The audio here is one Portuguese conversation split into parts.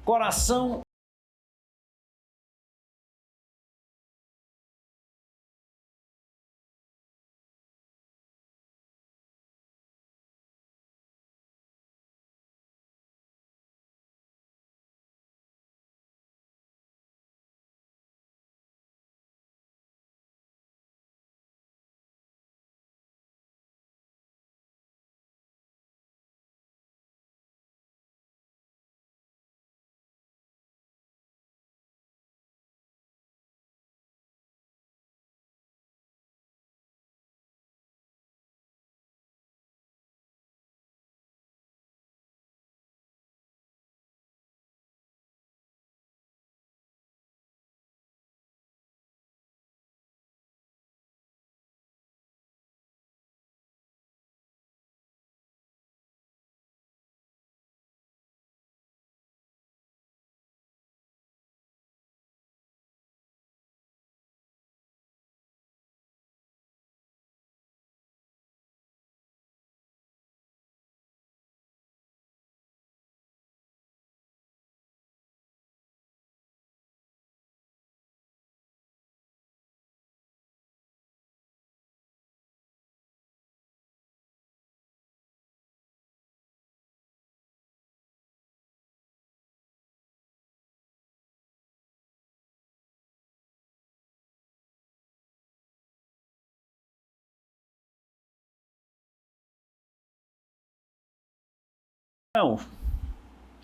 Coração. Então,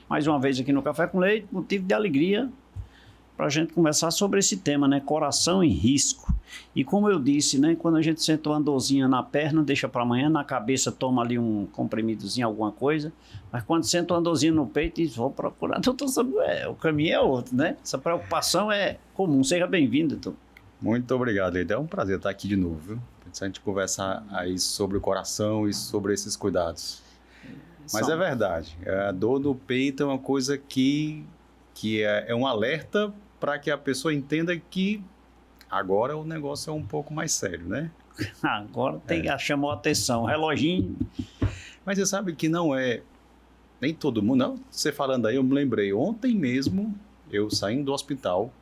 mais uma vez aqui no Café com Leite, motivo de alegria para a gente conversar sobre esse tema, né? Coração em risco. E como eu disse, né? Quando a gente senta uma dorzinha na perna, deixa para amanhã, na cabeça toma ali um comprimidozinho, alguma coisa, mas quando senta uma dorzinha no peito, diz, vou procurar doutor Samuel, o caminho é outro, né? Essa preocupação é comum. Seja bem-vindo, doutor. Muito obrigado, Leite. É um prazer estar aqui de novo, viu? A gente conversar aí sobre o coração e sobre esses cuidados. Mas é verdade, a dor no peito é uma coisa que é um alerta para que a pessoa entenda que agora o negócio é um pouco mais sério, né? Agora chamou a atenção, reloginho. Mas você sabe que não é nem todo mundo, não. Você falando aí, eu me lembrei, ontem mesmo, eu saindo do hospital,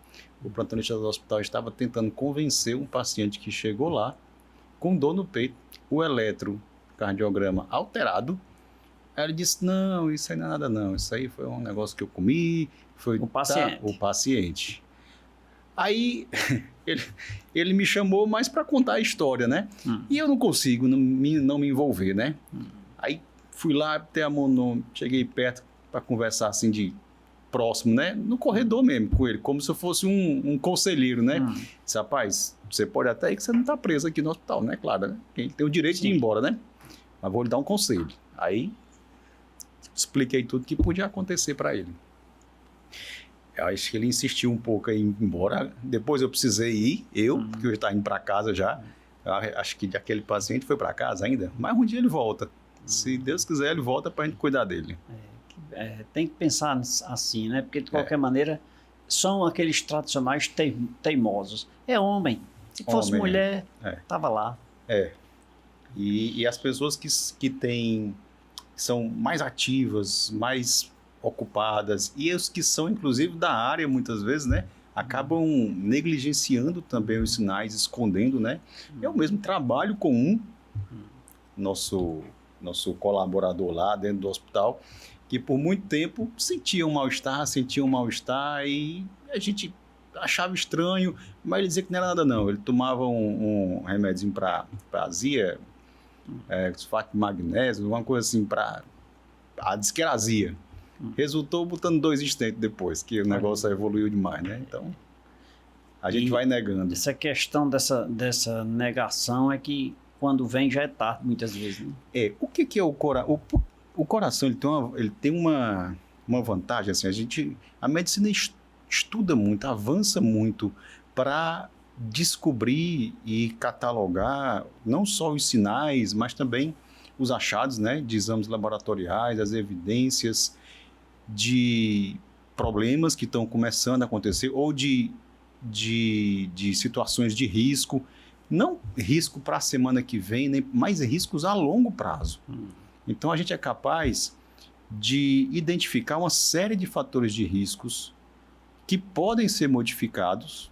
o plantonista do hospital estava tentando convencer um paciente que chegou lá com dor no peito, o eletrocardiograma alterado. Aí ele disse, não, isso aí não é nada não, isso aí foi um negócio que eu comi, foi o paciente. O paciente. Aí ele me chamou mais para contar a história, né? E eu não consigo não me envolver, né? Aí fui lá, até a mão, cheguei perto para conversar assim de próximo, né? No corredor mesmo com ele, como se eu fosse um conselheiro, né? Disse, rapaz, você pode até ir que você não está preso aqui no hospital, né? Claro, né? Ele tem o direito de ir embora, né? Mas vou lhe dar um conselho. Aí expliquei tudo que podia acontecer para ele. Eu acho que ele insistiu um pouco em ir embora. Depois eu precisei ir, porque eu estava indo para casa já. Eu acho que aquele paciente foi para casa ainda, mas um dia ele volta. Se Deus quiser, ele volta para a gente cuidar dele. Tem que pensar assim, né? Porque de qualquer maneira, são aqueles tradicionais teimosos. É homem. Se fosse mulher, estava lá. E as pessoas que são mais ativas, mais ocupadas, e os que são, inclusive, da área, muitas vezes, né? Acabam negligenciando também os sinais, escondendo, né? Eu mesmo trabalho com nosso colaborador lá dentro do hospital, que por muito tempo sentia um mal-estar e a gente achava estranho, mas ele dizia que não era nada não. Ele tomava um remédio para azia, sulfato de magnésio, alguma coisa assim para a disquerazia. Resultou botando 2 estentes depois, que o negócio evoluiu demais, né? Então, a gente vai negando. Essa questão dessa negação é que quando vem já é tarde, muitas vezes. Né? O que é o coração? O coração ele tem uma vantagem, assim, a medicina estuda muito, avança muito para descobrir e catalogar não só os sinais, mas também os achados, né, de exames laboratoriais, as evidências de problemas que estão começando a acontecer ou de situações de risco, não risco para a semana que vem, mas riscos a longo prazo. Então a gente é capaz de identificar uma série de fatores de riscos que podem ser modificados,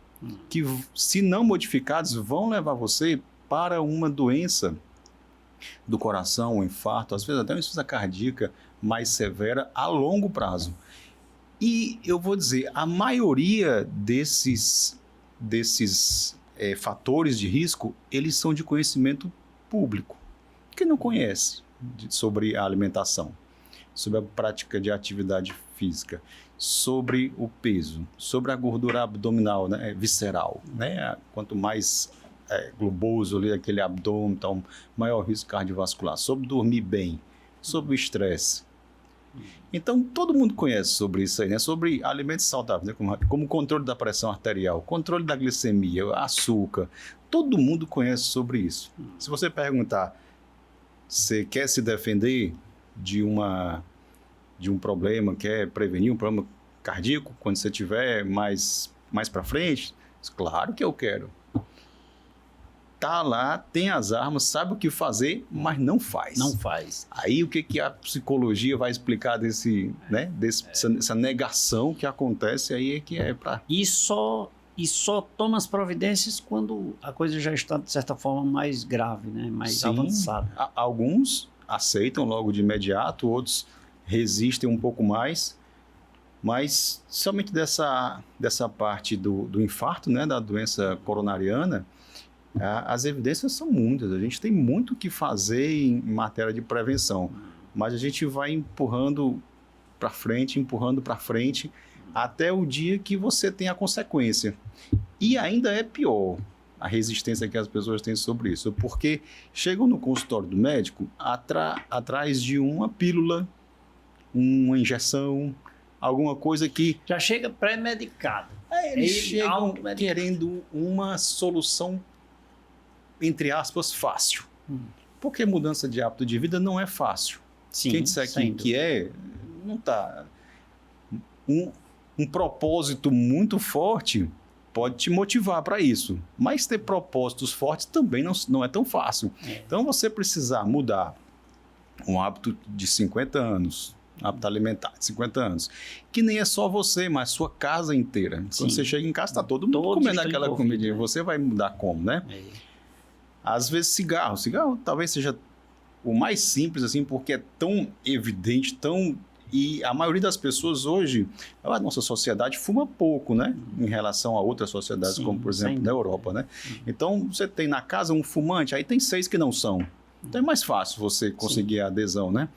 que, se não modificados, vão levar você para uma doença do coração, um infarto, às vezes até uma insuficiência cardíaca mais severa a longo prazo. E eu vou dizer, a maioria desses fatores de risco, eles são de conhecimento público. Quem não conhece sobre a alimentação, sobre a prática de atividade física, sobre o peso, sobre a gordura abdominal, né, visceral, né? Quanto mais globoso ali aquele abdômen, então maior risco cardiovascular, sobre dormir bem, sobre o estresse. Então todo mundo conhece sobre isso aí, né? Sobre alimentos saudáveis, né? Como controle da pressão arterial, controle da glicemia, açúcar, todo mundo conhece sobre isso. Se você perguntar, você quer se defender de um problema, quer prevenir um problema cardíaco quando você tiver mais para frente? Claro que eu quero. Tá lá, tem as armas, sabe o que fazer, mas não faz. Não faz. Aí o que a psicologia vai explicar essa negação que acontece aí é que é para... E só toma as providências quando a coisa já está, de certa forma, mais grave, né? Mais avançada. Alguns aceitam logo de imediato, outros resistem um pouco mais, mas somente dessa parte do infarto, né, da doença coronariana, as evidências são muitas. A gente tem muito o que fazer em matéria de prevenção, mas a gente vai empurrando para frente, até o dia que você tem a consequência. E ainda é pior a resistência que as pessoas têm sobre isso, porque chegam no consultório do médico atrás de uma pílula, uma injeção, alguma coisa que... Já chega pré-medicado. Eles chegam querendo uma solução, entre aspas, fácil. Porque mudança de hábito de vida não é fácil. Sim, quem disser que não está... Um propósito muito forte pode te motivar para isso. Mas ter propósitos fortes também não é tão fácil. Então, você precisar mudar um hábito de 50 anos, hábito alimentar de 50 anos, que nem é só você, mas sua casa inteira. Sim. Quando você chega em casa, está todo mundo comendo aquela comidinha. Né? Você vai mudar como, né? Às vezes cigarro talvez seja o mais simples, assim, porque é tão evidente, e a maioria das pessoas hoje, a nossa sociedade fuma pouco, né? Em relação a outras sociedades, como por exemplo da Europa, né? Então, você tem na casa um fumante, aí tem 6 que não são. Então é mais fácil você conseguir a adesão, né?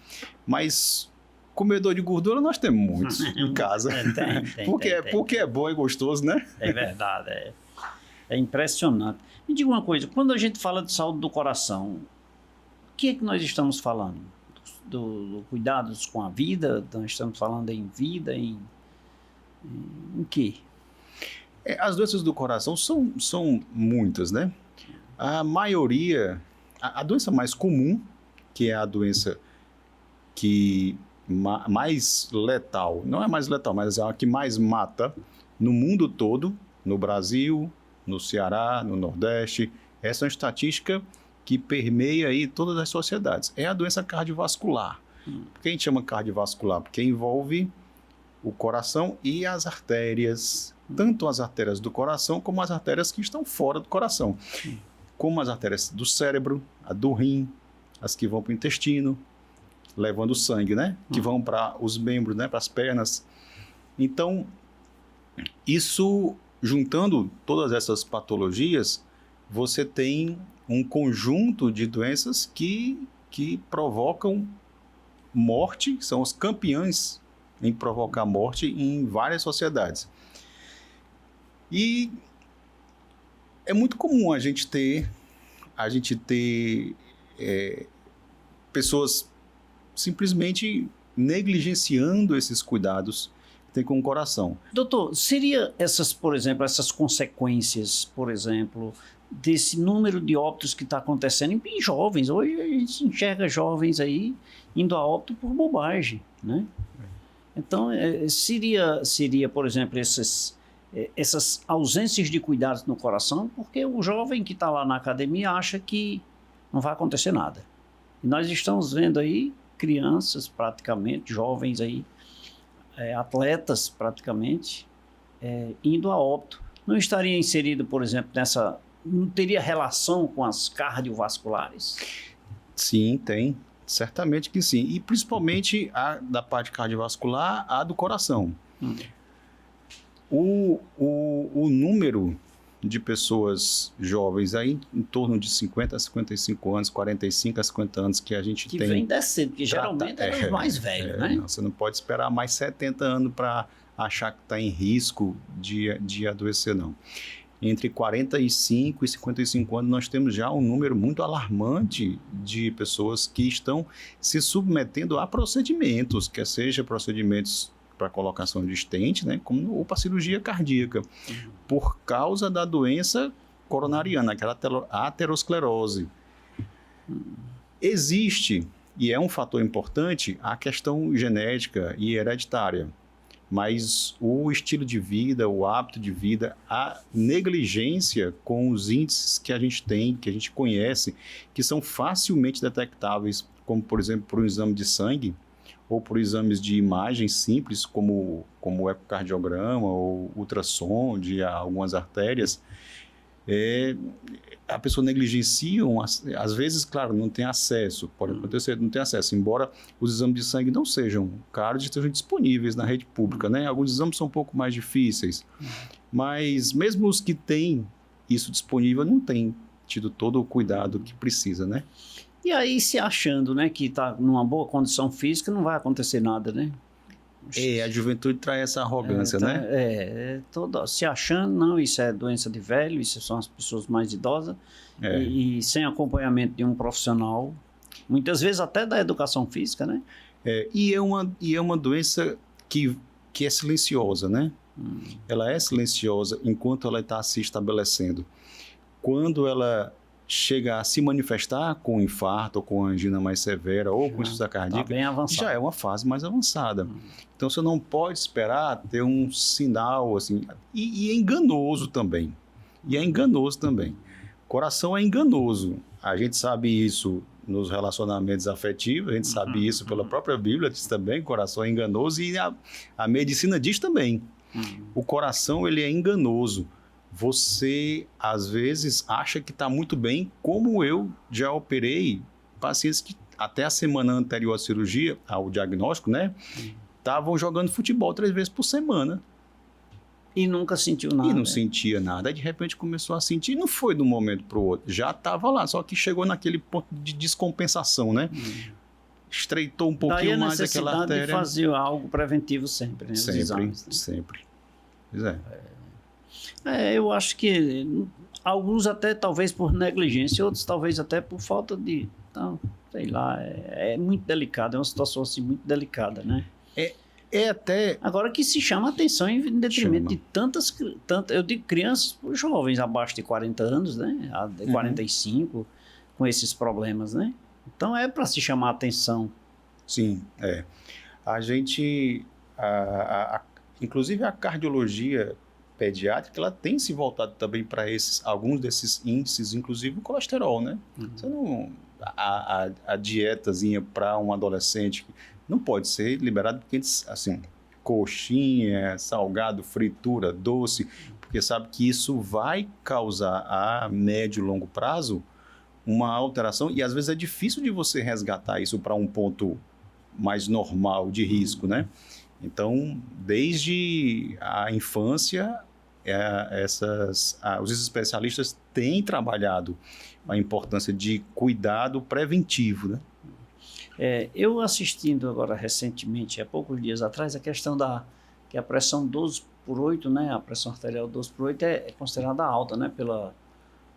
Mas comedor de gordura nós temos muitos em casa. Porque é bom e gostoso, né? É verdade, é impressionante. Me diga uma coisa, quando a gente fala de saúde do coração, o que é que nós estamos falando? Do cuidados com a vida? Nós estamos falando em vida, em quê? As doenças do coração são muitas, né? A maioria, a doença mais comum, que é a doença que mais letal, não é mais letal, mas é a que mais mata no mundo todo, no Brasil, no Ceará, no Nordeste. Essa é uma estatística que permeia aí todas as sociedades. É a doença cardiovascular. Por que a gente chama cardiovascular? Porque envolve o coração e as artérias, tanto as artérias do coração como as artérias que estão fora do coração, como as artérias do cérebro, a do rim, as que vão para o intestino, levando sangue, né? Que vão para os membros, né? Para as pernas. Então, isso, juntando todas essas patologias, você tem um conjunto de doenças que provocam morte, são os campeões em provocar morte em várias sociedades. E é muito comum a gente ter pessoas simplesmente negligenciando esses cuidados que tem com o coração. Doutor, seria essas consequências, por exemplo, desse número de óbitos que está acontecendo em jovens? Hoje a gente enxerga jovens aí indo a óbito por bobagem, né? Então, seria, por exemplo, essas ausências de cuidados no coração, porque o jovem que está lá na academia acha que não vai acontecer nada. E nós estamos vendo aí crianças praticamente, jovens aí, atletas praticamente, indo a óbito. Não estaria inserido, por exemplo, não teria relação com as cardiovasculares? Sim, tem. Certamente que sim. E principalmente a da parte cardiovascular, a do coração. O número de pessoas jovens aí em torno de 50 a 55 anos, 45 a 50 anos que a gente tem... Que vem descendo, que geralmente é os mais velhos, né? Não, você não pode esperar mais 70 anos para achar que está em risco de adoecer, não. Entre 45 e 55 anos, nós temos já um número muito alarmante de pessoas que estão se submetendo a procedimentos, quer seja procedimentos para colocação de stent, né, ou para cirurgia cardíaca, por causa da doença coronariana, aquela aterosclerose. Existe, e é um fator importante, a questão genética e hereditária. Mas o estilo de vida, o hábito de vida, a negligência com os índices que a gente tem, que a gente conhece, que são facilmente detectáveis, como, por exemplo, por um exame de sangue, ou por exames de imagem simples, como o ecocardiograma, ou ultrassom de algumas artérias, a pessoa negligencia, às vezes, claro, não tem acesso, pode acontecer, não tem acesso, embora os exames de sangue não sejam caros e estejam disponíveis na rede pública, né? Alguns exames são um pouco mais difíceis, mas mesmo os que têm isso disponível não têm tido todo o cuidado que precisa, né? E aí, se achando, né, que está numa boa condição física, não vai acontecer nada, né? A juventude traz essa arrogância, né? Se achando, não, isso é doença de velho, isso são as pessoas mais idosas, e sem acompanhamento de um profissional, muitas vezes até da educação física, né? E é uma doença que é silenciosa, né? Ela é silenciosa enquanto ela está se estabelecendo. Quando ela chega a se manifestar com infarto, ou com angina mais severa, ou com insuficiência cardíaca, já é uma fase mais avançada. Então, você não pode esperar ter um sinal, assim, e é enganoso também. Coração é enganoso. A gente sabe isso nos relacionamentos afetivos, a gente sabe isso pela própria Bíblia, diz também, coração é enganoso, e a medicina diz também. O coração, ele é enganoso. Você, às vezes, acha que está muito bem, como eu já operei pacientes que até a semana anterior à cirurgia, ao diagnóstico, né, estavam jogando futebol 3 vezes por semana. E nunca sentiu nada. E não sentia nada. Aí, de repente, começou a sentir, não foi de um momento para o outro, já estava lá, só que chegou naquele ponto de descompensação, né? Estreitou um pouquinho mais aquela artéria. Daí a necessidade de fazer algo preventivo sempre, né? Sempre, exames, né? sempre. Pois é. Eu acho que alguns até talvez por negligência, outros talvez até por falta de... Então, sei lá, é muito delicado, é uma situação assim muito delicada, né? Até... Agora que se chama atenção em detrimento de tantas, eu digo crianças, jovens abaixo de 40 anos, né? De 45, com esses problemas, né? Então é para se chamar atenção. Sim, A gente, inclusive a cardiologia pediátrica, ela tem se voltado também para alguns desses índices, inclusive o colesterol, né? Você não, a dietazinha para um adolescente não pode ser liberado porque, assim, coxinha, salgado, fritura, doce, porque sabe que isso vai causar a médio e longo prazo uma alteração, e às vezes é difícil de você resgatar isso para um ponto mais normal de risco, né? Então, desde a infância, os especialistas têm trabalhado a importância de cuidado preventivo, né? Eu assistindo agora recentemente, há poucos dias atrás, a questão que a pressão 12/8, né? A pressão arterial 12/8 é considerada alta, né? Pela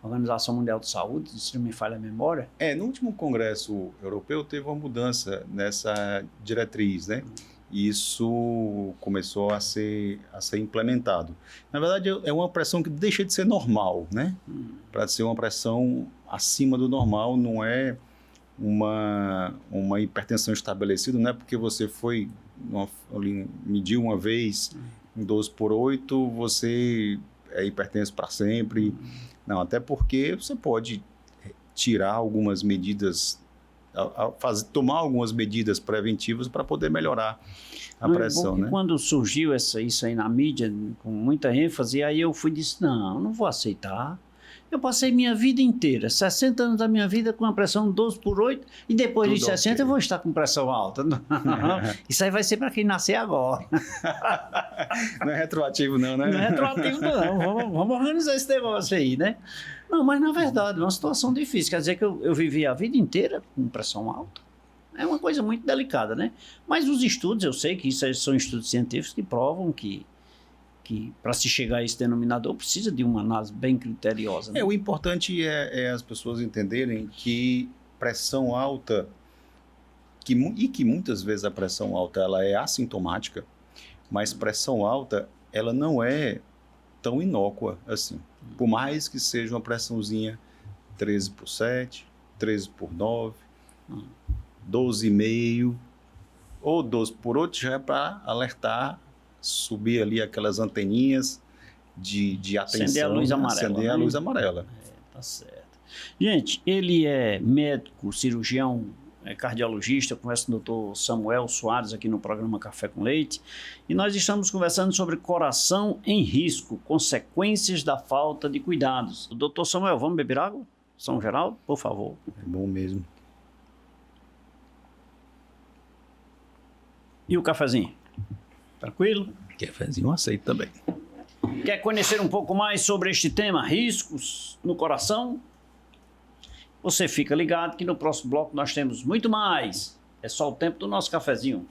Organização Mundial de Saúde, se não me falha a memória. No último congresso europeu teve uma mudança nessa diretriz, né? E isso começou a ser implementado. Na verdade, é uma pressão que deixa de ser normal, né? Para ser uma pressão acima do normal, não é uma hipertensão estabelecida, não é porque você mediu uma vez em 12/8, você é hipertenso para sempre. Não, até porque você pode tirar algumas medidas tomar algumas medidas preventivas para poder melhorar a pressão, né? Quando surgiu isso aí na mídia, com muita ênfase, aí eu disse, não vou aceitar. Eu passei minha vida inteira, 60 anos da minha vida com a pressão 12/8, e depois de 60 okay. Eu vou estar com pressão alta. Isso aí vai ser para quem nascer agora. Não é retroativo não, né? Não é retroativo não, vamos organizar esse negócio aí, né? Não, mas na verdade é uma situação difícil, quer dizer que eu vivi a vida inteira com pressão alta. É uma coisa muito delicada, né? Mas os estudos, eu sei que isso são estudos científicos que provam que para se chegar a esse denominador precisa de uma análise bem criteriosa. Né? O importante é as pessoas entenderem que pressão alta, que muitas vezes a pressão alta ela é assintomática, mas pressão alta ela não é tão inócua assim. Por mais que seja uma pressãozinha 13/7, 13/9, 12,5 ou 12/8 já é para alertar, subir ali aquelas anteninhas de atenção. Acender a luz amarela. Acender a luz amarela. Tá certo. Gente, ele é médico, cirurgião, cardiologista, eu converso com o Dr. Samuel Soares aqui no programa Café com Leite, e nós estamos conversando sobre coração em risco, consequências da falta de cuidados. Dr. Samuel, vamos beber água? São Geraldo, por favor. É bom mesmo. E o cafezinho? Tranquilo? Cafezinho aceito também. Quer conhecer um pouco mais sobre este tema, riscos no coração? Você fica ligado que no próximo bloco nós temos muito mais. É só o tempo do nosso cafezinho.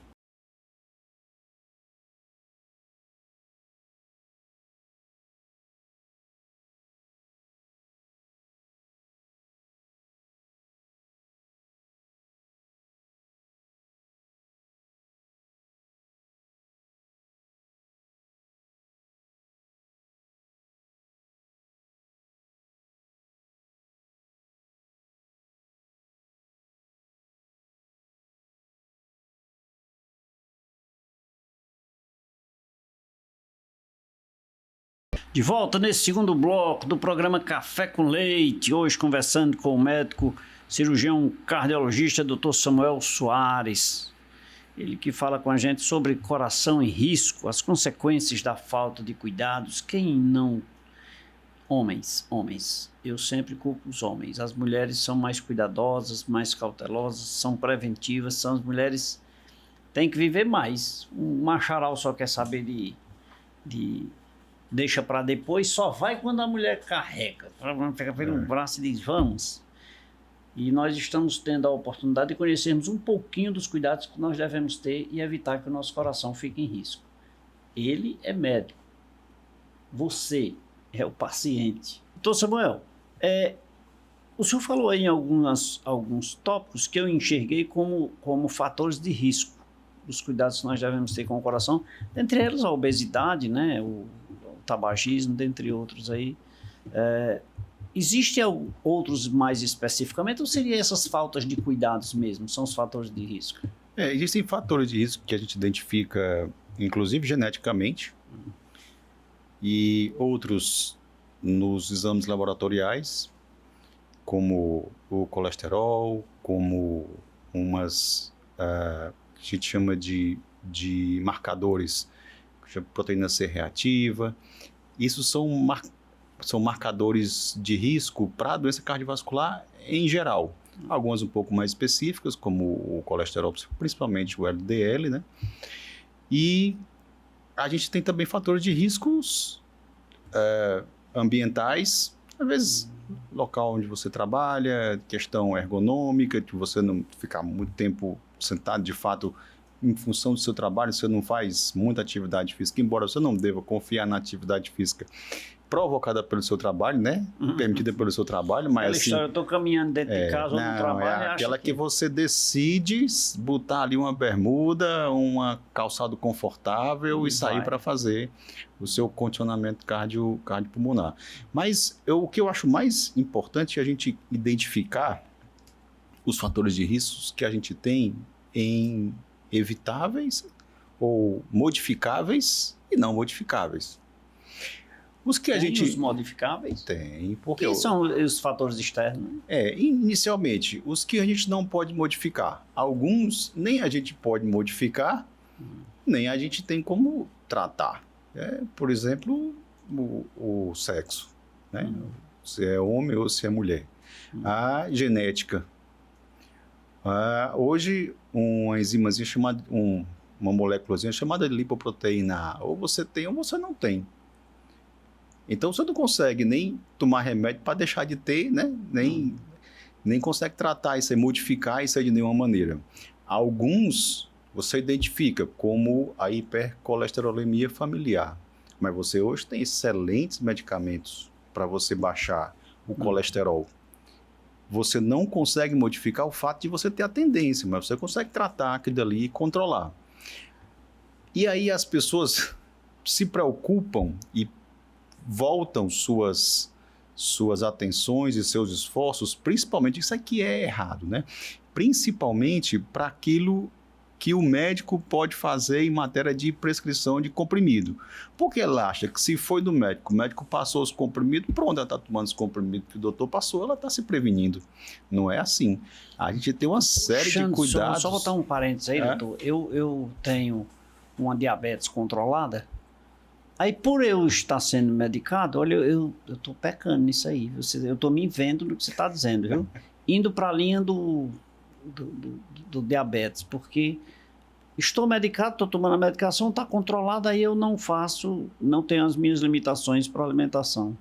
De volta nesse segundo bloco do programa Café com Leite, hoje conversando com o médico cirurgião cardiologista Dr. Samuel Soares. Ele que fala com a gente sobre coração em risco, as consequências da falta de cuidados. Quem não? Homens. Eu sempre culpo os homens. As mulheres são mais cuidadosas, mais cautelosas, são preventivas, são as mulheres que têm que viver mais. Um macharal só quer saber de deixa para depois, só vai quando a mulher carrega. Pega pelo braço e diz, vamos. E nós estamos tendo a oportunidade de conhecermos um pouquinho dos cuidados que nós devemos ter e evitar que o nosso coração fique em risco. Ele é médico. Você é o paciente. Doutor Samuel, o senhor falou aí em alguns tópicos que eu enxerguei como fatores de risco dos cuidados que nós devemos ter com o coração, dentre eles a obesidade, né, o tabagismo, dentre outros aí. Existem outros mais especificamente, ou seriam essas faltas de cuidados mesmo, são os fatores de risco? Existem fatores de risco que a gente identifica, inclusive geneticamente, e outros nos exames laboratoriais, como o colesterol, como umas que a gente chama de marcadores, proteína C reativa. Isso são marcadores de risco para a doença cardiovascular em geral. Algumas um pouco mais específicas, como o colesterol, principalmente o LDL, né? E a gente tem também fatores de riscos ambientais, às vezes local onde você trabalha, questão ergonômica, de você não ficar muito tempo sentado, de fato, em função do seu trabalho, você não faz muita atividade física, embora você não deva confiar na atividade física provocada pelo seu trabalho, né? Permitida pelo seu trabalho, mas aquela história, eu estou caminhando dentro de casa ou no trabalho... aquela que você decide botar ali uma bermuda, uma calçado confortável e sair para fazer o seu condicionamento cardiopulmonar. Mas o que eu acho mais importante é a gente identificar os fatores de riscos que a gente tem em evitáveis ou modificáveis e não modificáveis. Os que a Tem gente os modificáveis? tem, porque Quem são os fatores externos? inicialmente, os que a gente não pode modificar. Alguns nem a gente pode modificar, nem a gente tem como tratar. Por exemplo, o sexo, né? Se é homem ou se é mulher. A genética. Hoje, uma enzimazinha chamada, uma moléculazinha chamada de lipoproteína A, ou você tem ou você não tem. Então, você não consegue nem tomar remédio para deixar de ter, né? Nem consegue tratar isso aí, modificar isso aí de nenhuma maneira. Alguns você identifica como a hipercolesterolemia familiar, mas você hoje tem excelentes medicamentos para você baixar o colesterol. Você não consegue modificar o fato de você ter a tendência, mas você consegue tratar aquilo ali e controlar. E aí as pessoas se preocupam e voltam suas atenções e seus esforços, principalmente, isso aqui é errado, né? Principalmente para aquilo que o médico pode fazer em matéria de prescrição de comprimido. Porque ela acha que se foi do médico, o médico passou os comprimidos, pronto, ela está tomando os comprimidos que o doutor passou, ela está se prevenindo. Não é assim. A gente tem uma série de cuidados. Só botar um parênteses aí, doutor. Eu tenho uma diabetes controlada. Aí, por eu estar sendo medicado, olha, eu estou pecando nisso aí. Eu estou me vendo no que você está dizendo, viu? Indo para a linha do diabetes, porque estou medicado, estou tomando a medicação, está controlada, aí eu não tenho as minhas limitações para alimentação.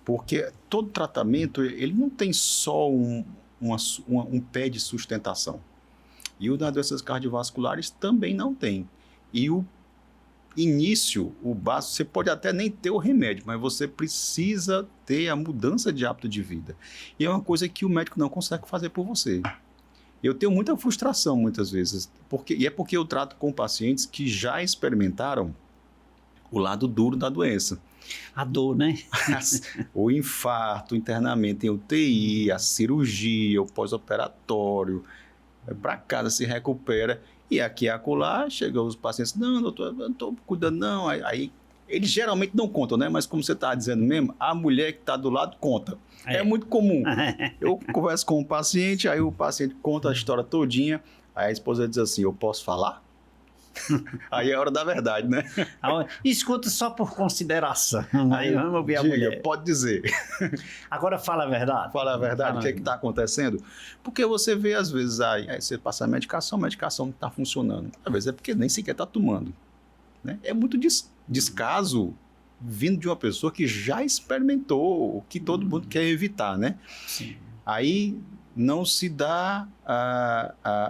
Porque todo tratamento, ele não tem só um pé de sustentação. E o das doenças cardiovasculares também não tem. E o início, o básico, você pode até nem ter o remédio, mas você precisa ter a mudança de hábito de vida. E é uma coisa que o médico não consegue fazer por você. Eu tenho muita frustração muitas vezes, porque eu trato com pacientes que já experimentaram o lado duro da doença. A dor, né? O infarto, o internamento em UTI, a cirurgia, o pós-operatório, para casa se recupera. E aqui e acolá, chegam os pacientes, não, doutor, eu não estou cuidando, não. Aí eles geralmente não contam, né? Mas como você está dizendo mesmo, a mulher que está do lado conta. É muito comum. Eu converso com o paciente, aí o paciente conta a história todinha, aí a esposa diz assim, eu posso falar? Aí é hora da verdade, né? Escuta só por consideração. Aí vamos ouvir a mulher. Pode dizer. Agora fala a verdade. Fala a verdade, o que está acontecendo? Porque você vê, às vezes, aí você passa a medicação não está funcionando. Às vezes é porque nem sequer está tomando. Né? É muito descaso vindo de uma pessoa que já experimentou o que todo mundo quer evitar, né? Sim. Aí não se dá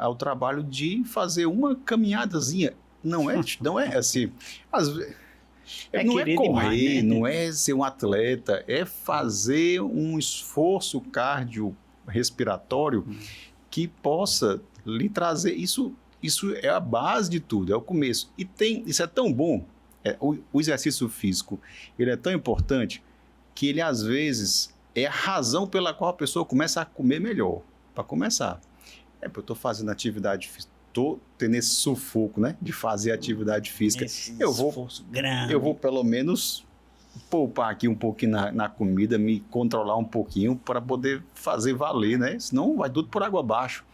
ao trabalho de fazer uma caminhadazinha. Não é assim. Não é correr, demais, né? Não é ser um atleta, é fazer um esforço cardiorrespiratório que possa lhe trazer. Isso é a base de tudo, é o começo. E isso é tão bom, o exercício físico, ele é tão importante que ele, às vezes, é a razão pela qual a pessoa começa a comer melhor, para começar. Eu estou fazendo atividade física, estou tendo esse sufoco, né, de fazer atividade física. Eu vou pelo menos poupar aqui um pouquinho na comida, me controlar um pouquinho para poder fazer valer, né? Senão vai tudo por água abaixo.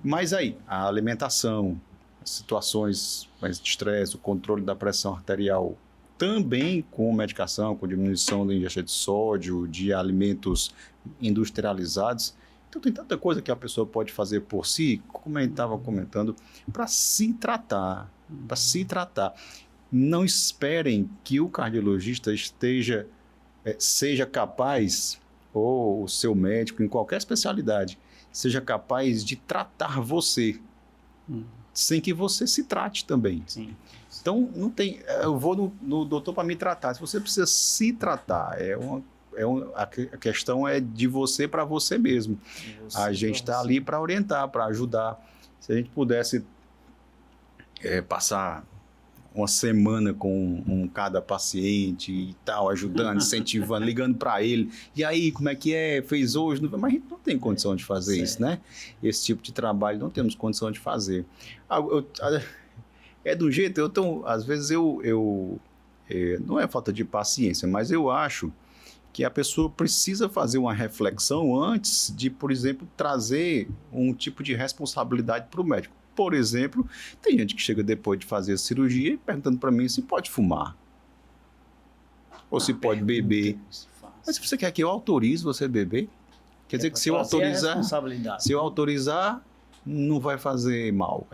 Mas aí, a alimentação, as situações mais de estresse, o controle da pressão arterial, também com medicação, com diminuição da ingesta de sódio, de alimentos industrializados. Então tem tanta coisa que a pessoa pode fazer por si, como eu estava comentando, para se tratar, Não esperem que o cardiologista seja capaz, ou o seu médico, em qualquer especialidade, seja capaz de tratar você, sem que você se trate também. Sim. Então, não tem... Eu vou no doutor para me tratar. Se você precisa se tratar, a questão é de você para você mesmo. A gente está ali para orientar, para ajudar. Se a gente pudesse passar uma semana com cada paciente e tal, ajudando, incentivando, ligando para ele. E aí, como é que é? Fez hoje? Mas a gente não tem condição de fazer isso, né? Esse tipo de trabalho não temos condição de fazer. É do jeito, às vezes eu não é falta de paciência, mas eu acho que a pessoa precisa fazer uma reflexão antes de, por exemplo, trazer um tipo de responsabilidade para o médico. Por exemplo, tem gente que chega depois de fazer a cirurgia e perguntando para mim se pode fumar ou se pode beber. Mas se você quer que eu autorize você a beber, quer dizer que se eu autorizar, não vai fazer mal.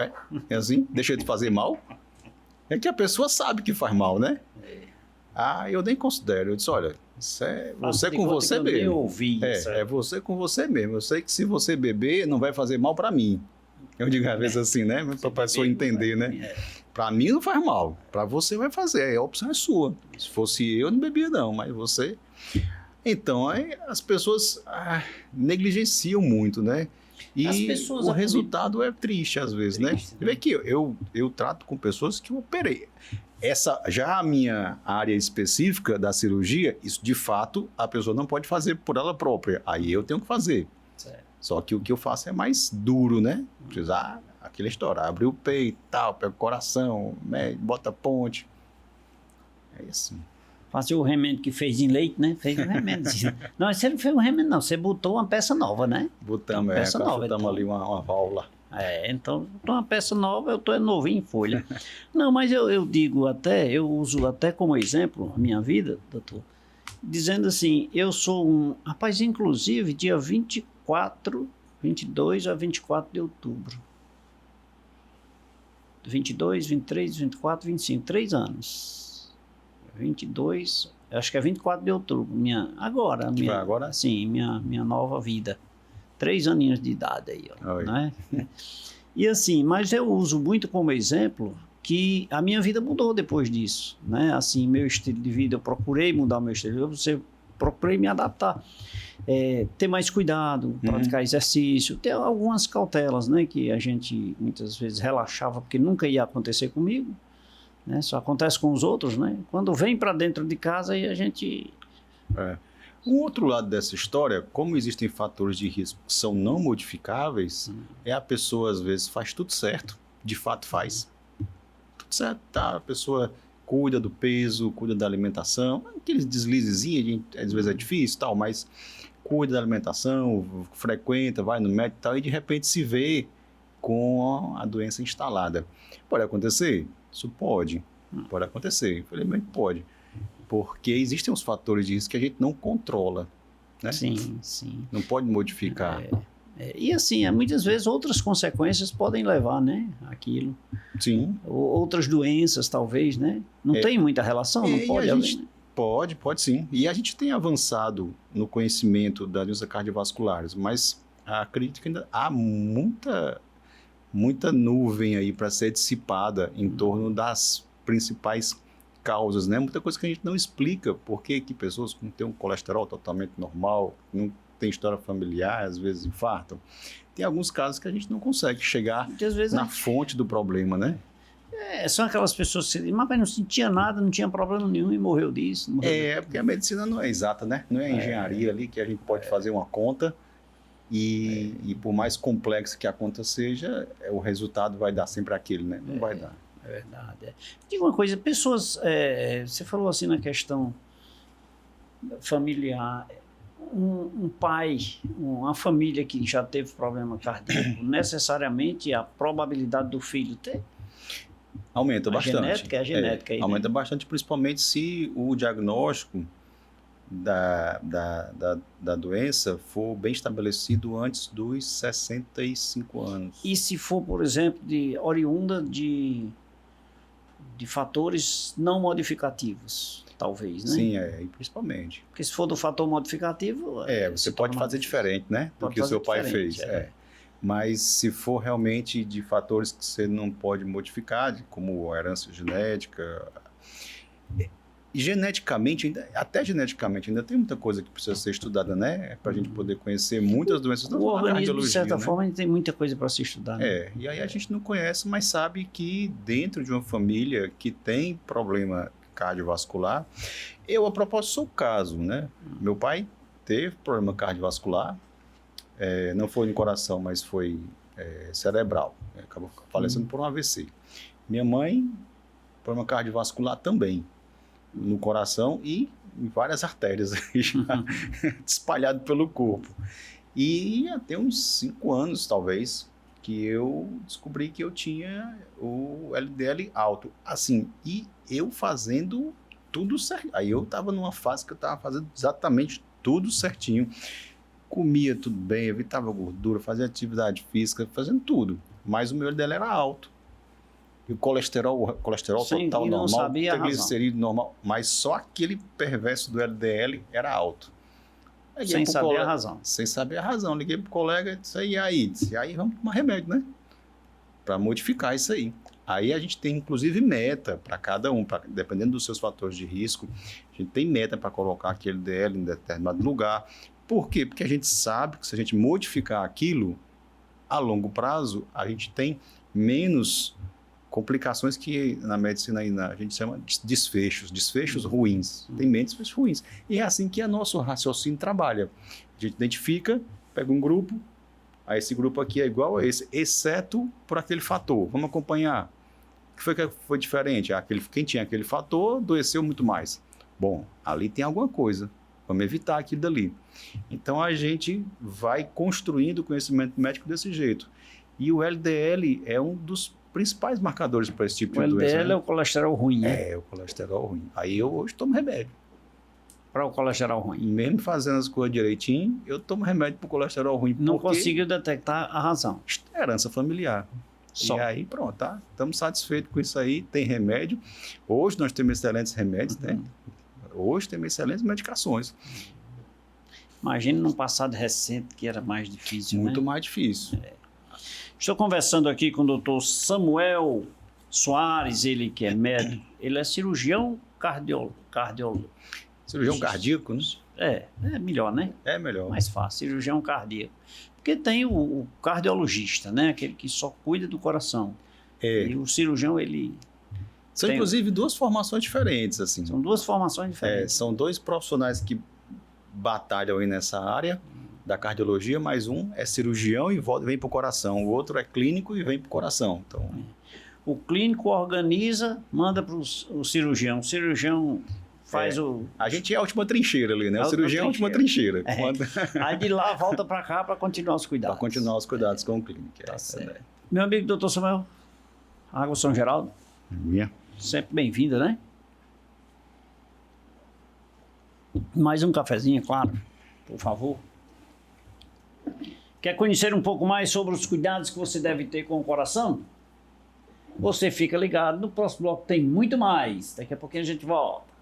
É assim? Deixa de fazer mal? É que a pessoa sabe que faz mal, né? Eu nem considero. Eu disse, olha, isso é você com você mesmo. É você com você mesmo. Eu sei que se você beber, não vai fazer mal para mim. Eu digo às vezes assim, né? Para a pessoa entender, né? Para mim não faz mal. Para você vai fazer. A opção é sua. Se fosse eu não bebia não, mas você... Então, aí as pessoas negligenciam muito, né? E o resultado é triste às vezes, né? Você vê que eu trato com pessoas que eu operei. Já a minha área específica da cirurgia, isso de fato a pessoa não pode fazer por ela própria. Aí eu tenho que fazer. Certo. Só que o que eu faço é mais duro, né? Precisar aquela história, abrir o peito, tal, pega o coração, né? Bota a ponte. É assim. Fazia o remendo que fez em leite, né? Fez um remendo. Não, você não fez um remendo, não. Você botou uma peça nova, né? Botamos, botamos ali uma válvula. Então, uma peça nova, eu estou novinho em folha. Não, mas eu digo até, eu uso até como exemplo a minha vida, doutor, dizendo assim, eu sou um... Rapaz, inclusive, dia 22 a 24 de outubro. 22, 23, 24, 25, 3 anos. 22, acho que é 24 de outubro, agora? Sim, minha nova vida. 3 aninhos de idade aí, ó, né? E assim, mas eu uso muito como exemplo que a minha vida mudou depois disso, né? Assim, meu estilo de vida, eu procurei mudar meu estilo de vida, procurei me adaptar, ter mais cuidado, praticar exercício, ter algumas cautelas, né? Que a gente muitas vezes relaxava porque nunca ia acontecer comigo. Né? Só acontece com os outros, né? Quando vem para dentro de casa aí a gente... Um outro lado dessa história, como existem fatores de risco que são não modificáveis, a pessoa às vezes faz tudo certo, de fato faz. Tudo certo, tá? A pessoa cuida do peso, cuida da alimentação, aqueles deslizezinhos, às vezes é difícil, tal, mas cuida da alimentação, frequenta, vai no médico e tal, e de repente se vê com a doença instalada. Pode acontecer? Isso pode acontecer, infelizmente pode, porque existem os fatores de risco que a gente não controla, né? Sim, sim. Não pode modificar. E assim, muitas vezes outras consequências podem levar, né, aquilo. Sim. Outras doenças, talvez, né? Não tem muita relação, não pode haver, né? Pode sim. E a gente tem avançado no conhecimento das doenças cardiovasculares, mas acredito que ainda há muita nuvem aí para ser dissipada em torno das principais causas, né? Muita coisa que a gente não explica. Por que pessoas que não têm um colesterol totalmente normal, não tem história familiar, às vezes infartam. Tem alguns casos que a gente não consegue chegar na fonte do problema, né? São aquelas pessoas que dizem, mas não sentia nada, não tinha problema nenhum e morreu disso. Porque a medicina não é exata, né? Não é a engenharia ali que a gente pode fazer uma conta e por mais complexa que a conta seja, o resultado vai dar sempre aquele, né? Não vai dar. É verdade. Diga uma coisa, pessoas, você falou assim na questão familiar, um pai, uma família que já teve problema cardíaco, necessariamente a probabilidade do filho ter? Aumenta bastante. A genética aí, aumenta né? bastante, principalmente se o diagnóstico da doença for bem estabelecido antes dos 65 anos. E se for, por exemplo, oriunda de fatores não modificativos, talvez, né? Sim, principalmente. Porque se for do fator modificativo... você pode fazer diferente, né? Do que o seu pai fez. Mas se for realmente de fatores que você não pode modificar, como a herança genética... E geneticamente, até geneticamente, ainda tem muita coisa que precisa ser estudada, né? Para a gente poder conhecer muitas doenças da cardiologia. O organismo, de certa forma, a gente tem muita coisa para se estudar. Né? E aí a gente não conhece, mas sabe que dentro de uma família que tem problema cardiovascular, a propósito, sou o caso, né? Meu pai teve problema cardiovascular, não foi no coração, mas foi cerebral. Acabou falecendo por um AVC. Minha mãe, problema cardiovascular também. no coração e em várias artérias espalhado pelo corpo. E até uns 5 anos, talvez, que eu descobri que eu tinha o LDL alto. Assim, e eu fazendo tudo certo. Aí eu estava numa fase que eu estava fazendo exatamente tudo certinho. Comia tudo bem, evitava gordura, fazia atividade física, fazendo tudo. Mas o meu LDL era alto. E o colesterol Sim, total e não normal, sabia a triglicerídeo normal, mas só aquele perverso do LDL era alto. Sem saber a razão. Sem saber a razão. Liguei pro colega e disse, e aí? Disse, aí vamos tomar remédio, né? Para modificar isso aí. Aí a gente tem, inclusive, meta para cada um, dependendo dos seus fatores de risco. A gente tem meta para colocar aquele LDL em determinado lugar. Por quê? Porque a gente sabe que se a gente modificar aquilo, a longo prazo, a gente tem menos complicações que na medicina a gente chama de desfechos ruins. Tem menos desfechos ruins. E é assim que o nosso raciocínio trabalha. A gente identifica, pega um grupo, aí esse grupo aqui é igual a esse, exceto por aquele fator. Vamos acompanhar. O que foi diferente? Quem tinha aquele fator adoeceu muito mais. Bom, ali tem alguma coisa. Vamos evitar aquilo dali. Então a gente vai construindo o conhecimento médico desse jeito. E o LDL é um dos principais marcadores para esse tipo de doença. O LDL é o colesterol ruim, né? É, o colesterol ruim. Aí eu hoje tomo remédio. Para o colesterol ruim. Mesmo fazendo as coisas direitinho, eu tomo remédio para o colesterol ruim. Não conseguiu detectar a razão. Herança familiar. Só. E aí, pronto, tá? Estamos satisfeitos com isso aí, tem remédio. Hoje nós temos excelentes remédios, né? Hoje temos excelentes medicações. Imagina num passado recente que era mais difícil, Muito né? mais difícil. Estou conversando aqui com o doutor Samuel Soares, ele que é médico, ele é cirurgião cardiólogo. Cirurgião cardíaco, né? É melhor, né? É melhor. Mais fácil, cirurgião cardíaco. Porque tem o cardiologista, né? Aquele que só cuida do coração. É. E o cirurgião, ele... São, inclusive, duas formações diferentes, assim. São duas formações diferentes. São dois profissionais que batalham aí nessa área da cardiologia, mas um é cirurgião e vem para o coração, o outro é clínico e vem para o coração. Então, o clínico organiza, manda para o cirurgião faz o... A gente é a última trincheira ali, né? O cirurgião é a última trincheira. Aí de lá volta para cá para continuar os cuidados. Para continuar os cuidados com o clínico. Tá certo. Meu amigo doutor Samuel, Água São Geraldo, sempre bem-vinda, né? Mais um cafezinho, claro, por favor. Quer conhecer um pouco mais sobre os cuidados que você deve ter com o coração? Você fica ligado, no próximo bloco tem muito mais. Daqui a pouquinho a gente volta.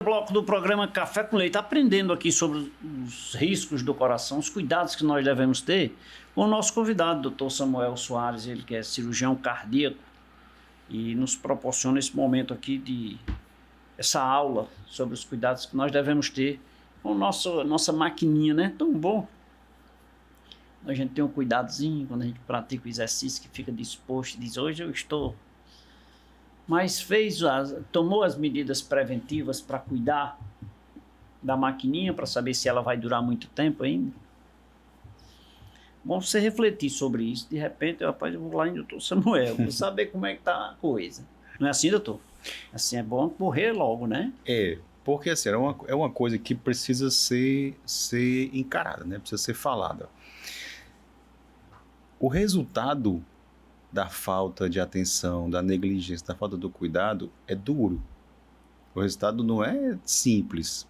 Bloco do programa Café com Leite, aprendendo aqui sobre os riscos do coração, os cuidados que nós devemos ter, com o nosso convidado, Dr. Samuel Soares, ele que é cirurgião cardíaco e nos proporciona esse momento aqui essa aula sobre os cuidados que nós devemos ter com nossa maquininha, né? Tão bom. A gente tem um cuidadozinho quando a gente pratica o exercício, que fica disposto e diz, hoje eu estou... Mas tomou as medidas preventivas para cuidar da maquininha, para saber se ela vai durar muito tempo ainda. Bom você refletir sobre isso. De repente, rapaz, eu vou lá em doutor Samuel, vou saber como é que tá a coisa. Não é assim, doutor? Assim é bom correr logo, né? Porque assim, é uma coisa que precisa ser encarada, né? Precisa ser falada. O resultado da falta de atenção, da negligência, da falta do cuidado, é duro. O resultado não é simples.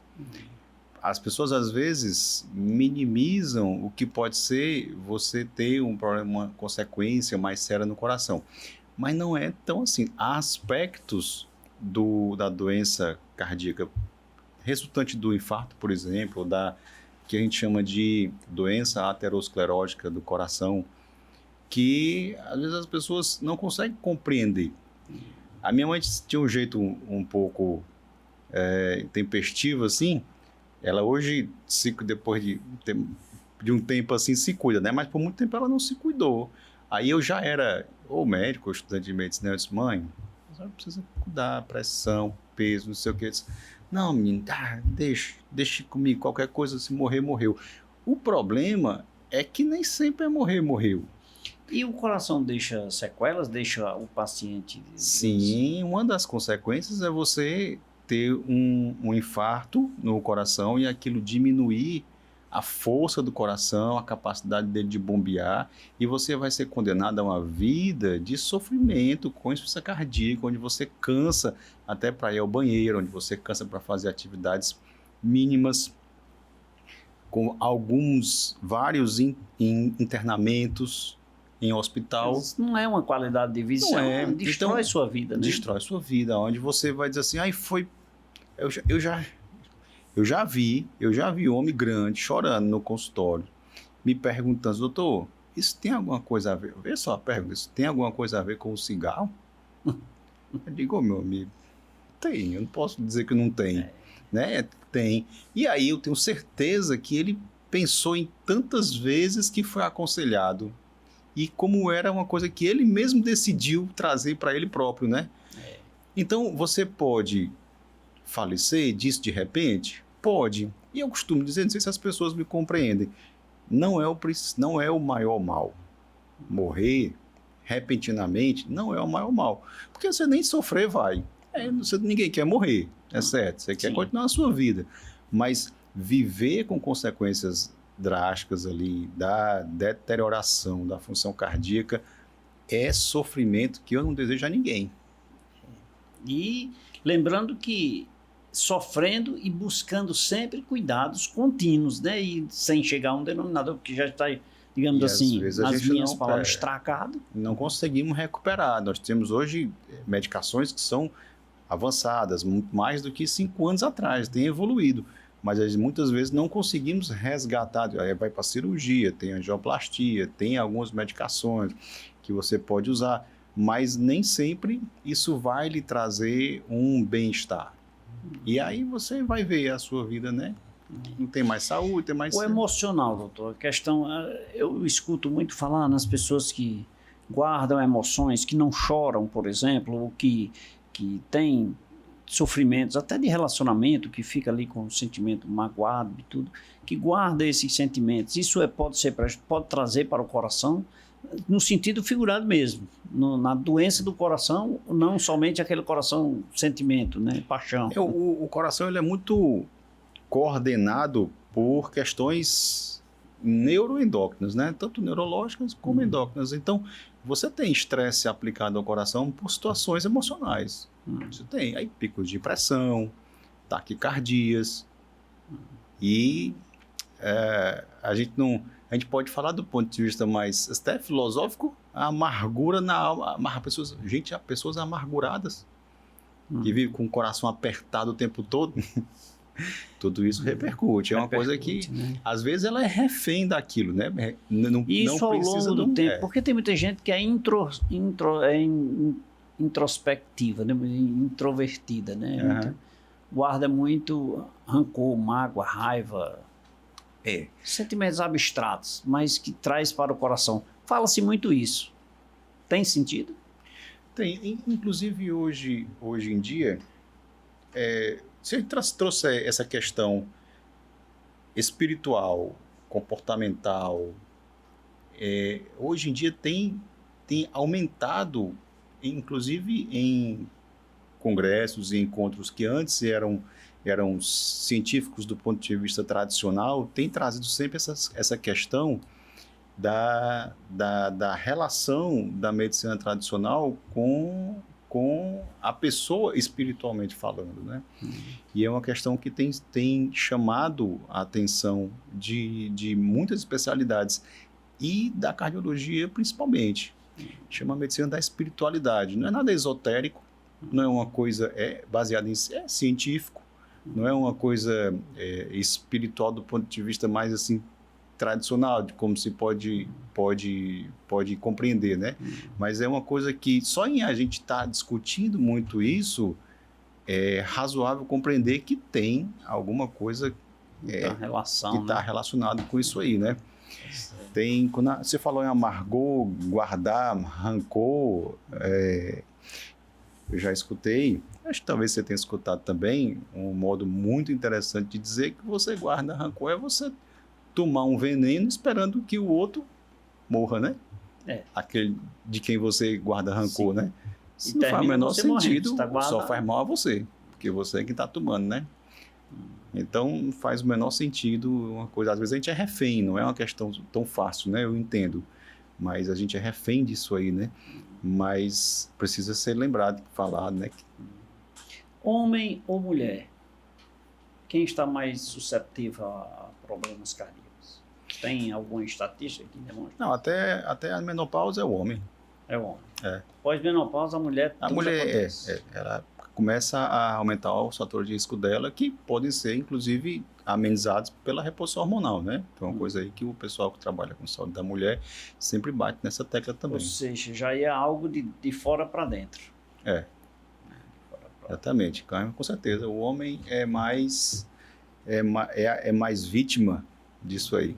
As pessoas, às vezes, minimizam o que pode ser você ter um problema, uma consequência mais séria no coração. Mas não é tão assim. Há aspectos da doença cardíaca resultante do infarto, por exemplo, que a gente chama de doença aterosclerótica do coração, que às vezes as pessoas não conseguem compreender. A minha mãe tinha um jeito um pouco tempestivo, assim. Ela hoje, depois de um tempo assim, se cuida, né? Mas por muito tempo ela não se cuidou. Aí eu já era ou médico ou estudante de medicina. Eu disse, mãe, você precisa cuidar, pressão, peso, não sei o que. Eu disse, não, menino, deixa comigo, qualquer coisa, se morrer, morreu. O problema é que nem sempre é morrer, morreu. E o coração deixa sequelas, deixa o paciente... Sim, uma das consequências é você ter um infarto no coração e aquilo diminuir a força do coração, a capacidade dele de bombear, e você vai ser condenado a uma vida de sofrimento com insuficiência cardíaca, onde você cansa até para ir ao banheiro, onde você cansa para fazer atividades mínimas, com vários internamentos em hospital. Isso não é uma qualidade de vida, destrói então, sua vida, né? Destrói sua vida, onde você vai dizer assim, eu já vi homem grande chorando no consultório, me perguntando, doutor, isso tem alguma coisa a ver? Vê só a pergunta, isso tem alguma coisa a ver com o cigarro? Eu digo, meu amigo, tem, eu não posso dizer que não tem, né? Tem. E aí eu tenho certeza que ele pensou em tantas vezes que foi aconselhado. E como era uma coisa que ele mesmo decidiu trazer para ele próprio, né? Então, você pode falecer disso de repente? Pode. E eu costumo dizer, não sei se as pessoas me compreendem, não é o maior mal. Morrer repentinamente não é o maior mal. Porque você nem sofrer vai. Ninguém quer morrer, é certo. Você quer continuar a sua vida. Mas viver com consequências drásticas ali, da deterioração da função cardíaca, é sofrimento que eu não desejo a ninguém. E lembrando que sofrendo e buscando sempre cuidados contínuos, né? E sem chegar a um denominador que já está, digamos assim, nas minhas palavras, estragado. Não conseguimos recuperar. Nós temos hoje medicações que são avançadas, muito mais do que 5 anos atrás, tem evoluído. Mas muitas vezes não conseguimos resgatar, aí vai para cirurgia, tem angioplastia, tem algumas medicações que você pode usar, mas nem sempre isso vai lhe trazer um bem-estar. E aí você vai ver a sua vida, né? Não tem mais saúde, tem mais... O emocional, doutor, a questão, eu escuto muito falar nas pessoas que guardam emoções, que não choram, por exemplo, ou que têm sofrimentos, até de relacionamento, que fica ali com o sentimento magoado e tudo, que guarda esses sentimentos. Isso pode trazer para o coração, no sentido figurado mesmo, na doença do coração, não somente aquele coração sentimento, né, paixão. O coração ele é muito coordenado por questões neuroendócrinas, né, tanto neurológicas como endócrinas. Então, você tem estresse aplicado ao coração por situações emocionais. Você tem aí picos de pressão, taquicardias, e a gente pode falar do ponto de vista mais até filosófico, a amargura na alma. Pessoas amarguradas, que vivem com o coração apertado o tempo todo, tudo isso repercute. É uma coisa que, né, às vezes, ela é refém daquilo, né? Isso não ao longo do tempo, porque tem muita gente que é introspectiva, né? Introvertida, né? Guarda muito rancor, mágoa, raiva, sentimentos abstratos, mas que traz para o coração. Fala-se muito isso. Tem sentido? Tem. Inclusive, hoje em dia, se a gente trouxer essa questão espiritual, comportamental, hoje em dia tem aumentado, inclusive em congressos e encontros que antes eram científicos do ponto de vista tradicional, tem trazido sempre essa questão da relação da medicina tradicional com a pessoa espiritualmente falando, né? E é uma questão que tem chamado a atenção de muitas especialidades e da cardiologia principalmente. Chama a medicina da espiritualidade. Não é nada esotérico, não é uma coisa baseada em científico, não é uma coisa espiritual do ponto de vista mais assim tradicional, de como se pode compreender, né? Mas é uma coisa que só em a gente estar discutindo muito isso, é razoável compreender que tem alguma coisa relação, que está né? relacionado com isso aí, né? Tem, quando você falou em amargor, guardar, rancor, eu já escutei, acho que talvez você tenha escutado também, um modo muito interessante de dizer que você guarda rancor é você tomar um veneno esperando que o outro morra, né? Aquele de quem você guarda rancor, né? Isso não faz o menor sentido, só faz mal a você, porque você é que está tomando, né? Então, faz o menor sentido uma coisa. Às vezes a gente é refém, não é uma questão tão fácil, né? Eu entendo. Mas a gente é refém disso aí, né? Mas precisa ser lembrado, falado, né? Homem ou mulher? Quem está mais suscetível a problemas cardíacos? Tem alguma estatística que demonstra? Não, até a menopausa é o homem. É o homem. É. Pós-menopausa, a mulher... A mulher, ela começa a aumentar os fatores de risco dela, que podem ser, inclusive, amenizados pela reposição hormonal, né? Então, é uma coisa aí que o pessoal que trabalha com saúde da mulher sempre bate nessa tecla também. Ou seja, já é algo de fora para dentro. Exatamente. Com certeza. O homem é mais vítima disso aí.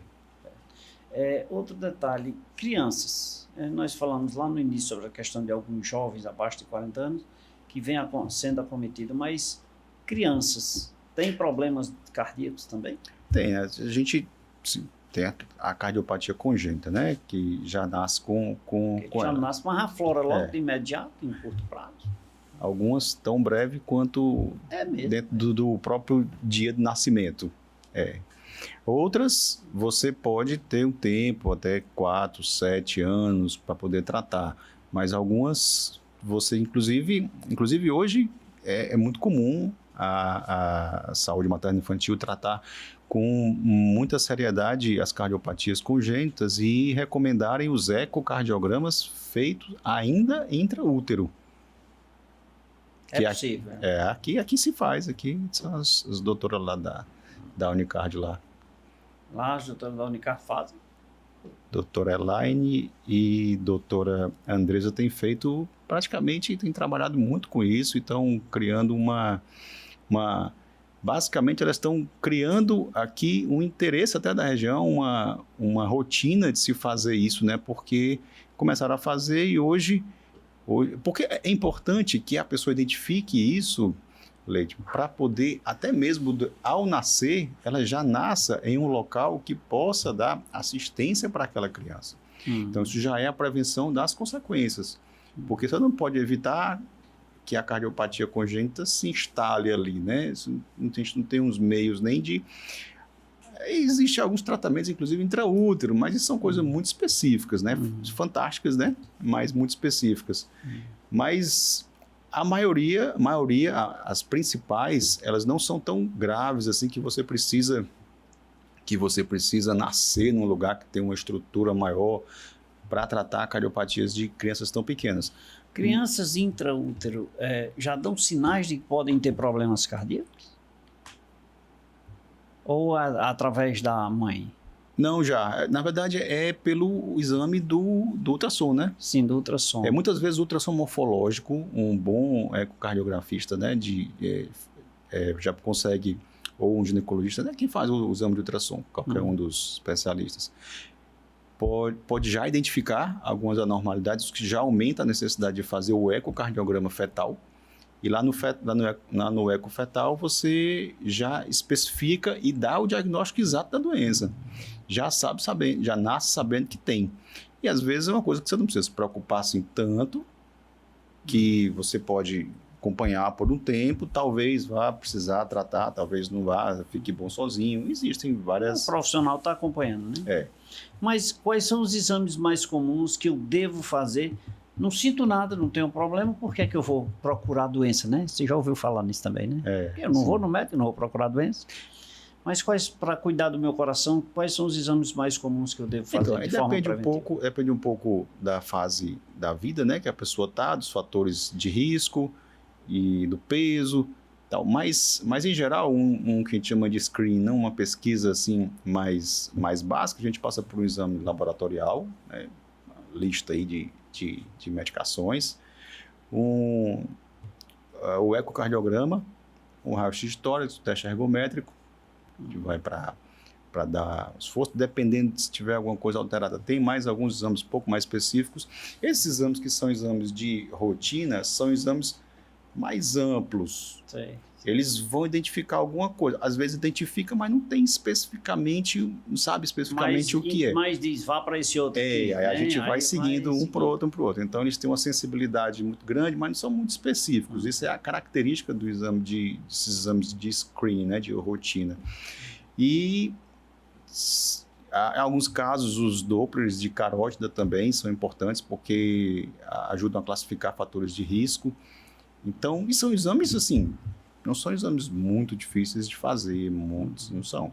Outro detalhe, crianças. Nós falamos lá no início sobre a questão de alguns jovens abaixo de 40 anos que vêm sendo acometidos, mas crianças têm problemas cardíacos também? Tem, né? A gente tem a cardiopatia congênita, né? Que já nasce com já ela. nasce, mas aflora logo de imediato, em curto prazo. Algumas tão breve quanto dentro do próprio dia de nascimento. Outras, você pode ter um tempo, até 4, 7 anos, para poder tratar. Mas algumas, você inclusive hoje é muito comum a saúde materno-infantil tratar com muita seriedade as cardiopatias congênitas e recomendarem os ecocardiogramas feitos ainda intraútero. É possível. Aqui se faz, aqui são as doutoras lá da Unicard lá. Lá as doutoras da Unicard fazem? Doutora Elaine e doutora Andresa têm feito, praticamente, têm trabalhado muito com isso e estão criando basicamente elas estão criando aqui um interesse até da região, uma rotina de se fazer isso, né? Porque começaram a fazer e hoje porque é importante que a pessoa identifique isso, Leite, para poder, até mesmo ao nascer, ela já nasça em um local que possa dar assistência para aquela criança. Então, isso já é a prevenção das consequências. Porque você não pode evitar que a cardiopatia congênita se instale ali, né? A gente não tem uns meios nem de... Existem alguns tratamentos, inclusive intraútero, mas isso são coisas muito específicas, né? Fantásticas, né? Mas muito específicas. Mas a maioria, as principais, elas não são tão graves assim que você precisa nascer num lugar que tem uma estrutura maior para tratar cardiopatias de crianças tão pequenas. Crianças intraútero já dão sinais de que podem ter problemas cardíacos? Ou através da mãe? Não, já. Na verdade, é pelo exame do ultrassom, né? Sim, do ultrassom. Muitas vezes o ultrassom morfológico, um bom ecocardiografista, né, já consegue, ou um ginecologista, né, que faz o exame de ultrassom, qualquer um dos especialistas, pode já identificar algumas anormalidades que já aumenta a necessidade de fazer o ecocardiograma fetal. E lá no eco fetal você já especifica e dá o diagnóstico exato da doença. Já nasce sabendo que tem. E às vezes é uma coisa que você não precisa se preocupar assim tanto, que você pode acompanhar por um tempo, talvez vá precisar tratar, talvez não vá, fique bom sozinho. Existem várias... O profissional está acompanhando, né? Mas quais são os exames mais comuns que eu devo fazer? Não sinto nada, não tenho problema, por que é que eu vou procurar doença, né? Você já ouviu falar nisso também, né? Eu não vou no médico, não vou procurar doença. Mas para cuidar do meu coração, quais são os exames mais comuns que eu devo fazer de forma preventiva? Depende um pouco da fase da vida, né? Que a pessoa está, dos fatores de risco e do peso, Tal. Mas em geral, que a gente chama de screen, não uma pesquisa assim mais básica, a gente passa por um exame laboratorial, né, uma lista aí de medicações, o ecocardiograma, um raio-x de tórax, o teste ergométrico, que vai para dar esforço, dependendo se tiver alguma coisa alterada. Tem mais alguns exames um pouco mais específicos. Esses exames que são exames de rotina são exames mais amplos. Sim. Eles vão identificar alguma coisa. Às vezes identifica, mas não tem especificamente, não sabe especificamente o que é. Mas diz, vá para esse outro. Aí a gente vai seguindo um para o outro. Então, eles têm uma sensibilidade muito grande, mas não são muito específicos. Isso é a característica do exame desses exames de screening, né, de rotina. E em alguns casos, os Dopplers de carótida também são importantes, porque ajudam a classificar fatores de risco. Então, e são exames, assim, não são exames muito difíceis de fazer, muitos não são.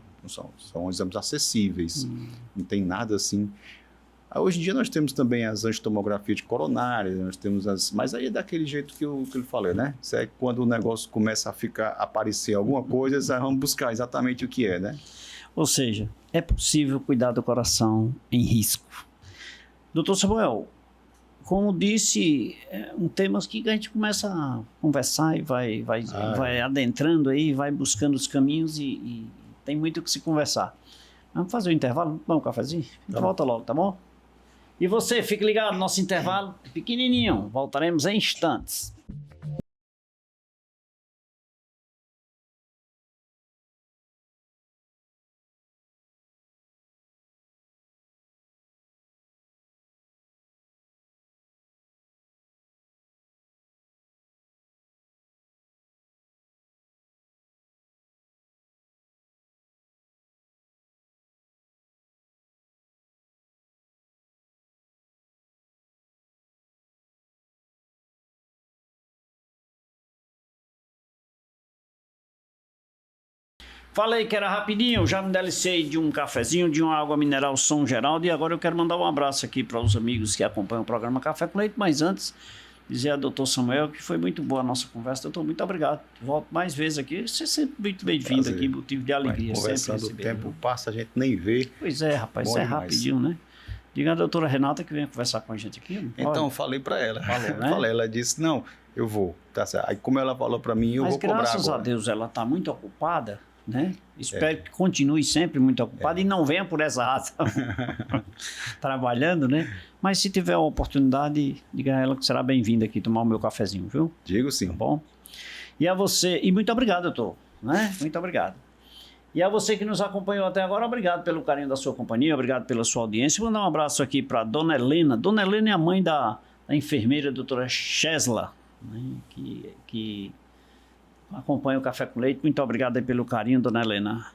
São exames acessíveis, não tem nada assim. Hoje em dia nós temos também as angiotomografias de coronária, nós temos mas aí é daquele jeito que eu falei, né? Isso é quando o negócio começa a aparecer alguma coisa, vamos buscar exatamente o que é, né? Ou seja, é possível cuidar do coração em risco. Doutor Samuel, como disse, é um tema que a gente começa a conversar e vai adentrando aí, vai buscando os caminhos e tem muito o que se conversar. Vamos fazer um intervalo? Vamos um cafezinho? A gente volta logo, tá bom? E você, fique ligado, nosso intervalo pequenininho. Voltaremos em instantes. Falei que era rapidinho, já me delicei de um cafezinho, de uma água mineral São Geraldo, e agora eu quero mandar um abraço aqui para os amigos que acompanham o programa Café com Leite, mas antes, dizer ao doutor Samuel que foi muito boa a nossa conversa. Doutor, muito obrigado. Volto mais vezes aqui, você é sempre muito bem-vindo aqui, motivo de alegria. Conversando, o tempo passa, a gente nem vê. Pois é, rapaz, isso é rapidinho, né? Diga a doutora Renata que venha conversar com a gente aqui. Então, falei para ela. Falou, né? Ela disse, não, eu vou, tá certo. Aí como ela falou para mim, eu vou cobrar agora. Mas graças a Deus ela está muito ocupada, né? Espero que continue sempre muito ocupada e não venha por essa razão trabalhando, né? Mas se tiver a oportunidade, diga a ela que será bem-vinda aqui tomar o meu cafezinho, viu? Digo sim. Tá bom? E a você, e muito obrigado, doutor, né? Muito obrigado. E a você que nos acompanhou até agora, obrigado pelo carinho da sua companhia, obrigado pela sua audiência. Vou mandar um abraço aqui para Dona Helena. Dona Helena é a mãe da enfermeira doutora Chesla, né? que acompanha o Café com Leite. Muito obrigado aí pelo carinho, Dona Helena.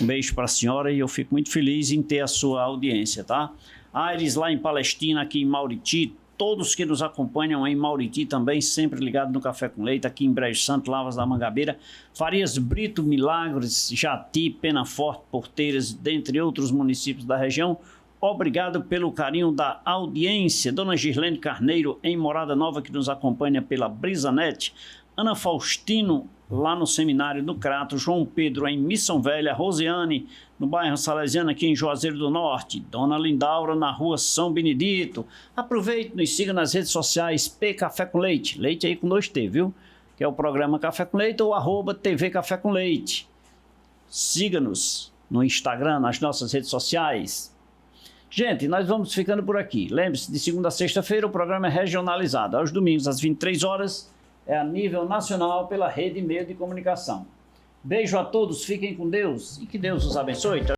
Um beijo para a senhora e eu fico muito feliz em ter a sua audiência, tá? Aires lá em Palestina, aqui em Mauriti, todos que nos acompanham em Mauriti também, sempre ligado no Café com Leite, aqui em Brejo Santo, Lavras da Mangabeira, Farias Brito, Milagres, Jati, Penaforte, Porteiras, dentre outros municípios da região. Obrigado pelo carinho da audiência. Dona Girlene Carneiro, em Morada Nova, que nos acompanha pela Brisanet. Ana Faustino, lá no Seminário do Crato. João Pedro, em Missão Velha. Rosiane, no bairro Salesiano, aqui em Juazeiro do Norte. Dona Lindaura, na rua São Benedito. Aproveite, nos siga nas redes sociais, P Café com Leite. Leite aí com 2T, viu? Que é o programa Café com Leite ou @TV Café com Leite. Siga-nos no Instagram, nas nossas redes sociais. Gente, nós vamos ficando por aqui. Lembre-se, de segunda a sexta-feira o programa é regionalizado. Aos domingos, às 23 horas, é a nível nacional pela Rede Meio de Comunicação. Beijo a todos, fiquem com Deus e que Deus os abençoe. Tchau.